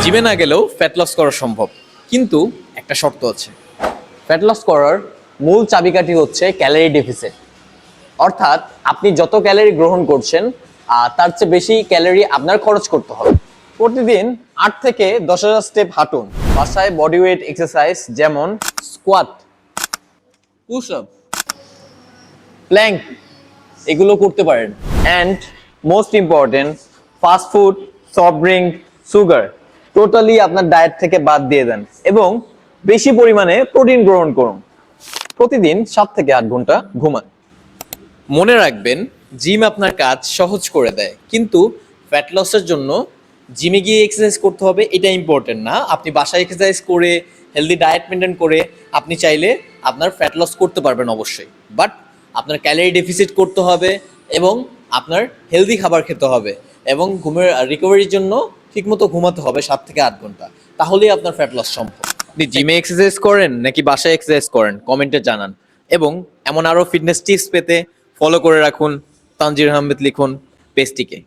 জিমে না গেলেও ফ্যাট লস করা সম্ভব, কিন্তু একটা শর্ত আছে। ফ্যাট লস করার মূল চাবিকাঠি হচ্ছে ক্যালোরি ডেফিসিট। অর্থাৎ আপনি যত ক্যালোরি গ্রহণ করছেন তার চেয়ে বেশি ক্যালোরি আপনার খরচ করতে হবে। প্রতিদিন 8 থেকে 10,000 স্টেপ হাঁটুন। বাসায় বডি ওয়েট এক্সারসাইজ যেমন স্কোয়াট, পুশ আপ, প্ল্যাঙ্ক এগুলো করতে পারেন। And most important, fast food, soft drink, sugar totally আপনার ডায়েট থেকে বাদ দিয়ে দেন এবং বেশি পরিমাণে প্রোটিন গ্রহণ করুন। প্রতিদিন 7 থেকে 8 ঘন্টা ঘুমান। মনে রাখবেন, জিম আপনার কাজ সহজ করে দেয়, কিন্তু ফ্যাট লসের জন্য জিমে গিয়ে এক্সারসাইজ করতে হবে এটা ইম্পর্টেন্ট না। আপনি বাসায় এক্সারসাইজ করে হেলদি ডায়েট মেনটেন করে আপনি চাইলে আপনার ফ্যাট লস করতে পারবেন অবশ্যই, বাট আপনার ক্যালোরি ডেফিসিট করতে হবে এবং আপনার হেলদি খাবার খেতে হবে এবং ঘুমের রিকভারির জন্য ঠিকমতো ঘুমাতে হবে 7 থেকে 8 ঘন্টা, তাহলেই আপনার ফ্যাট লস সম্ভব। আপনি জিমে এক্সারসাইজ করেন নাকি বাসায় এক্সারসাইজ করেন কমেন্টে জানান, এবং এমন আরও ফিটনেস টিপস পেতে ফলো করে রাখুন তানজির আহমেদ লিখুন পেজটিকে।